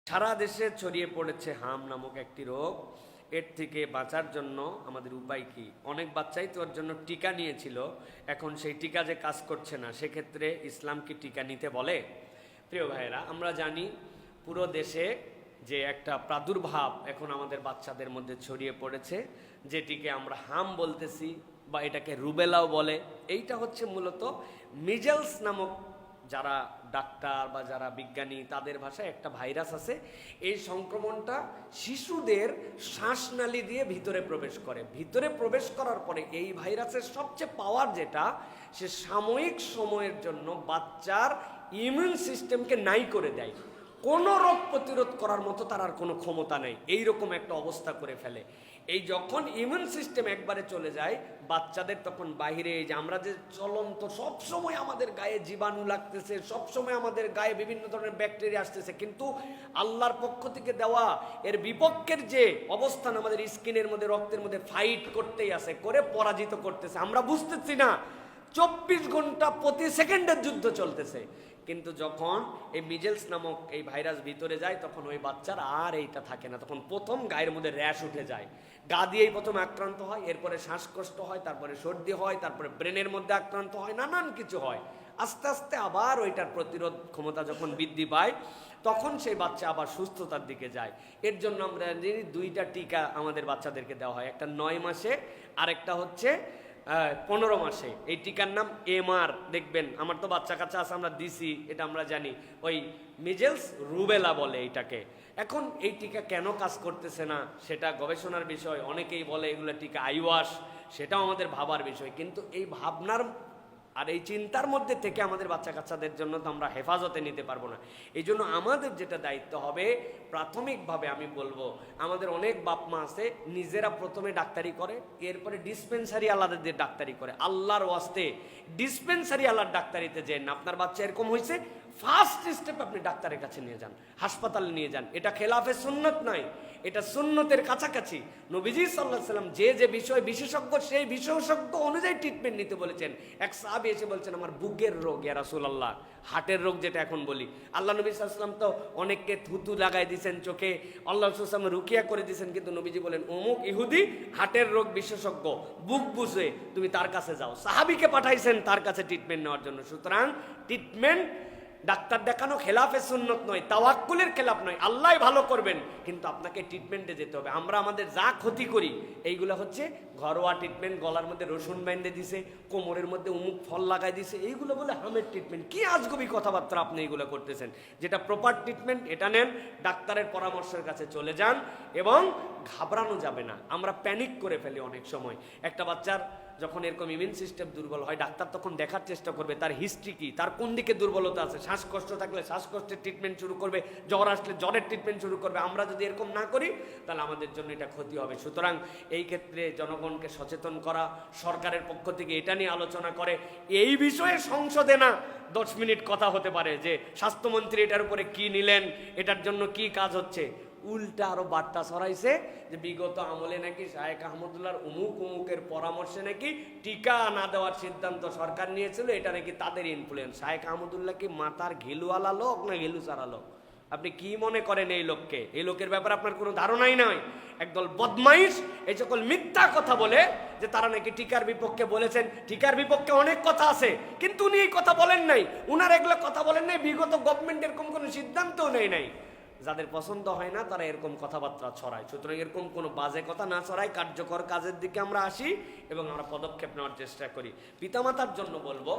সারা দেশে ছড়িয়ে পড়েছে হাম নামক একটি রোগ। এর থেকে বাঁচার জন্য আমাদের উপায় কি? অনেক বাচ্চাই তো ওর জন্য টিকা নিয়েছিল, এখন সেই টিকা যে কাজ করছে না, সেক্ষেত্রে ইসলাম কি টিকা নিতে বলে? প্রিয় ভাইয়েরা, আমরা জানি পুরো দেশে যে একটা প্রাদুর্ভাব এখন আমাদের বাচ্চাদের মধ্যে ছড়িয়ে পড়েছে, যেটিকে আমরা হাম বলতেছি বা এটাকে রুবেলাও বলে। এইটা হচ্ছে মূলত মিজেলস নামক, যারা ডাক্তার বা যারা বিজ্ঞানী তাদের ভাষায় একটা ভাইরাস আছে। এই সংক্রমণটা শিশুদের শ্বাসনালী দিয়ে ভিতরে প্রবেশ করে। ভিতরে প্রবেশ করার পরে এই ভাইরাসের সবচেয়ে পাওয়ার যেটা, সে সাময়িক সময়ের জন্য বাচ্চার ইমিউন সিস্টেমকে নাই করে দেয়। কোনো রোগ প্রতিরোধ করার মতো তার আর কোনো ক্ষমতা নেই, এইরকম একটা অবস্থা করে ফেলে। এই যখন ইমিউন সিস্টেম একবারে চলে যায় বাচ্চাদের, তখন বাহিরে এই যে আমরা যে চলন্ত সবসময় আমাদের গায়ে জীবাণু লাগতেছে, সবসময় আমাদের গায়ে বিভিন্ন ধরনের ব্যাকটেরিয়া আসতেছে, কিন্তু আল্লাহর পক্ষ থেকে দেওয়া এর বিপক্ষের যে অবস্থান আমাদের স্কিনের মধ্যে, রক্তের মধ্যে ফাইট করতেই আছে, করে পরাজিত করতেছে। আমরা বুঝতেছি না 24 ঘন্টা প্রতি সেকেন্ডের যুদ্ধ চলতেছে। কিন্তু যখন এই মিজেলস নামক এই ভাইরাস ভিতরে যায়, তখন ওই বাচ্চার আর এইটা থাকে না। তখন প্রথম গায়ের মধ্যে র্যাশ উঠে যায়, গা দিয়েই প্রথম আক্রান্ত হয়, এরপরে শ্বাসকষ্ট হয়, তারপরে সর্দি হয়, তারপরে ব্রেনের মধ্যে আক্রান্ত হয়, নানান কিছু হয়। আস্তে আস্তে আবার ওইটার প্রতিরোধ ক্ষমতা যখন বৃদ্ধি পায়, তখন সেই বাচ্চা আবার সুস্থতার দিকে যায়। এর জন্য আমরা দুইটা টিকা আমাদের বাচ্চাদেরকে দেওয়া হয়, একটা 9 মাসে, আর একটা হচ্ছে 15 মাসে। এই টিকার নাম MR। দেখবেন আমার তো বাচ্চা কাচ্চা আছে, আমরা দিছি, এটা আমরা জানি, ওই মিজেলস রুবেলা বলে এইটাকে। এখন এই টিকা কেন কাজ করতেছে না সেটা গবেষণার বিষয়। অনেকেই বলে এগুলো টিকা আইওয়াস, সেটাও আমাদের ভাবার বিষয়। কিন্তু এই ভাবনার আর এই চিন্তার মধ্যে থেকে আমাদের বাচ্চা কাচ্চাদের জন্য তো আমরা হেফাজতে নিতে পারবো না। এই জন্য আমাদের যেটা দায়িত্ব হবে, প্রাথমিকভাবে আমি বলবো, আমাদের অনেক বাপ মা আছে নিজেরা প্রথমে ডাক্তারি করে, এরপরে ডিসপেন্সারি আলাদা দিয়ে ডাক্তারি করে। আল্লাহর ওয়াস্তে ডিসপেন্সারি আলাদা ডাক্তারিতে যেন না। আপনার বাচ্চা এরকম হয়েছে, ফার্স্ট স্টেপ আপনি ডাক্তারের কাছে নিয়ে যান, হাসপাতালে নিয়ে যান। এটা খেলাফে সুন্নত নয়, এটা সুন্নতের কাছাকাছি। নবীজি সাল্লাল্লাহু আলাইহি ওয়াসাল্লাম যে যে বিষয় বিশেষজ্ঞ, সেই বিশেষজ্ঞ অনুযায়ী ট্রিটমেন্ট নিতে বলেছেন। এক সাহাবী এসে বলছেন, আমার বুকের রোগ ইয়া রাসূলুল্লাহ, হার্টের রোগ যেটা এখন বলি। আল্লাহ নবী সাল্লাল্লাহু আলাইহি ওয়াসাল্লাম তো অনেককে থুতু লাগাই দিয়েছেন চোখে, আল্লাহ রাসূল সাল্লাল্লাহু আলাইহি ওয়াসাল্লাম রুকিয়া করে দিয়েছেন, কিন্তু নবীজি বলেন অমুক ইহুদি হার্টের রোগ বিশেষজ্ঞ, বুক বুঝে তুমি তার কাছে যাও। সাহাবীকে পাঠাইছেন তার কাছে ট্রিটমেন্ট নেওয়ার জন্য। সুতরাং ট্রিটমেন্ট ডাক্তার দেখানো খেলাফে সুন্নত নয়, তাওয়াক্কুলের খেলাফ নয়। আল্লাহ ভালো করবেন, কিন্তু আপনাকে ট্রিটমেন্টে যেতে হবে। আমরা আমাদের যা ক্ষতি করি এইগুলো হচ্ছে ঘরোয়া ট্রিটমেন্ট। গলার মধ্যে রসুন বাইন্ধে দিছে, কোমরের মধ্যে উমুক ফল লাগাই দিছে, এইগুলো বলে হামের ট্রিটমেন্ট। কি আজগুবি কথাবার্তা আপনি এইগুলো করতেছেন। যেটা প্রপার ট্রিটমেন্ট, এটা নেন, ডাক্তারের পরামর্শের কাছে চলে যান, এবং ঘাবড়ানো যাবে না। আমরা প্যানিক করে ফেলি অনেক সময়। একটা বাচ্চার যখন এরকম ইমিউন সিস্টেম দুর্বল হয়, ডাক্তার তখন দেখার চেষ্টা করবে তার হিস্ট্রি কি, তার কোন দিকে দুর্বলতা আছে। শ্বাসকষ্ট থাকলে শ্বাসকষ্টের ট্রিটমেন্ট শুরু করবে, জ্বর আসলে জ্বরের ট্রিটমেন্ট শুরু করবে। আমরা যদি এরকম না করি, তাহলে আমাদের জন্য এটা ক্ষতি হবে। সুতরাং এই ক্ষেত্রে জনগণকে সচেতন করা, সরকারের পক্ষ থেকে এটা নিয়ে আলোচনা করে, এই বিষয়ে সংসদে না 10 মিনিট কথা হতে পারে যে স্বাস্থ্যমন্ত্রী এটার উপরে কি নিলেন, এটার জন্য কি কাজ হচ্ছে। উল্টা আরো বার্তা ছড়াইছে যে বিগত আমলে নাকি শায়েখ আহমদুল্লাহর উমুকের পরামর্শে নাকি টিকা না দেওয়ার সিদ্ধান্ত সরকার নিয়েছিল, এটা নাকি তাদের ইনফ্লুয়েন্স। শায়েখ আহমদুল্লাহ কি মাথার ঘিলুওয়ালা লোক না ঘিলু ছাড়া লোক? আপনি কি মনে করেন এই লোককে? এই লোকের ব্যাপারে আপনার কোনো ধারণাই নাই। একদল বদমাইশ এই সকল মিথ্যা কথা বলে যে তারা নাকি টিকার বিপক্ষে বলেছেন। টিকার বিপক্ষে অনেক কথা আছে, কিন্তু উনি এই কথা বলেন নাই। উনার এগুলো কথা বলেন নাই, বিগত গভর্নমেন্ট এরকম কোনো সিদ্ধান্তও নেই নাই। যাদের পছন্দ হয় না তারা এরকম কথাবার্তা ছড়ায়। সুতরাং এরকম কোনো বাজে কথা না ছড়াই, কার্যকর কাজের দিকে আমরা আসি এবং আমরা পদক্ষেপ নেওয়ার চেষ্টা করি। পিতামাতার জন্য বলবো,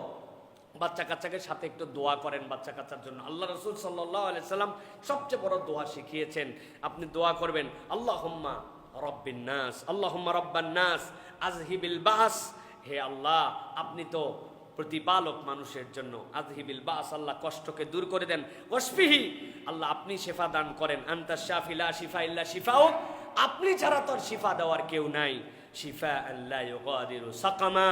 বাচ্চা কাচ্চাকে সাথে একটু দোয়া করেন বাচ্চা কাচ্চার জন্য। আল্লাহ রাসূল সাল্লাল্লাহু আলাইহি সাল্লাম সবচেয়ে বড় দোয়া শিখিয়েছেন। আপনি দোয়া করবেন, আল্লাহুম্মা রাব্বিন নাস, আল্লাহুম্মা রাব্বান নাস আযহিবিল বাস। হে আল্লাহ, আপনি তো প্রতিপালক মানুষের জন্য। আযহিবিল বাস, আল্লাহ কষ্টকে দূর করে দেন। ওয়াশফিহি, আল্লাহ আপনি শিফা দান করেন। আনতাশ শাফি লা শিফা ইল্লা শিফাউক, আপনি ছাড়া তো শিফা দেওয়ার কেউ নাই। শিফা আল্লা ইউগাদিরু সাকামা,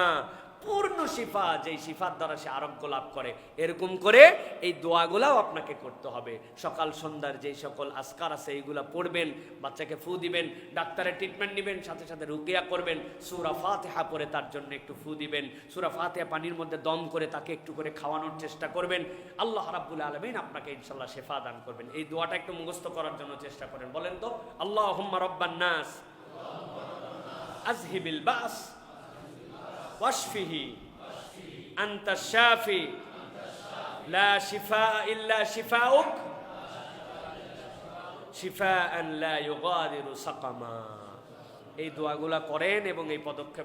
পূর্ণ শিফা, যেই শিফার দ্বারা সে আরোগ্য লাভ করে। এরকম করে এই দোয়াগুলাও আপনাকে করতে হবে। সকাল সন্ধ্যার যেই সকল আজকার আছে এইগুলা পড়বেন, বাচ্চাকে ফু দিবেন, ডাক্তারের ট্রিটমেন্ট নেবেন, সাথে সাথে রুকিয়া করবেন, সূরা ফাতিহা পড়ে তার জন্য একটু ফু দিবেন, সূরা ফাতিহা পানির মধ্যে দম করে তাকে একটু করে খাওয়ানোর চেষ্টা করবেন। আল্লাহ রাব্বুল আলামিন আপনাকে ইনশাআল্লাহ শিফা দান করবেন। এই দোয়াটা একটু মুখস্থ করার জন্য চেষ্টা করেন। বলেন তো, আল্লাহুম্মা রাব্বান নাস আযহিবিল বাস ওয়াশফিহি আনতা শাফি লা শিফা ইল্লা শিফাউক শিফাআন লা ইউগাদিরু সাকামা। এই দোয়াগুলা করেন এবং এই পদক্ষেপ